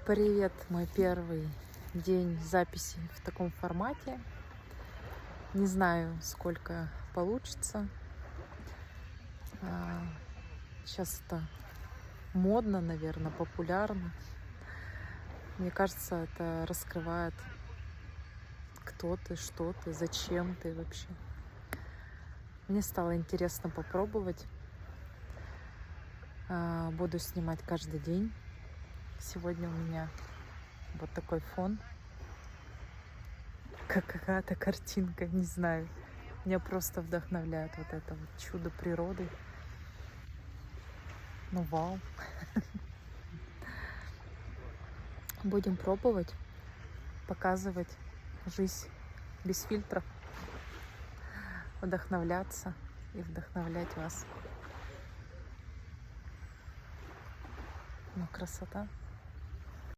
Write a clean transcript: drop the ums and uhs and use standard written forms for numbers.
Привет, мой первый день записи в таком формате. Не знаю, сколько получится. А, Сейчас это модно, наверное, популярно. Мне кажется, это раскрывает, кто ты, что ты, зачем ты вообще. Мне стало интересно попробовать. Буду снимать каждый день. Сегодня у меня вот такой фон, как какая-то картинка, не знаю. Меня просто вдохновляет вот это вот чудо природы. Ну вау. Будем пробовать, показывать жизнь без фильтров, вдохновляться и вдохновлять вас. Ну, красота.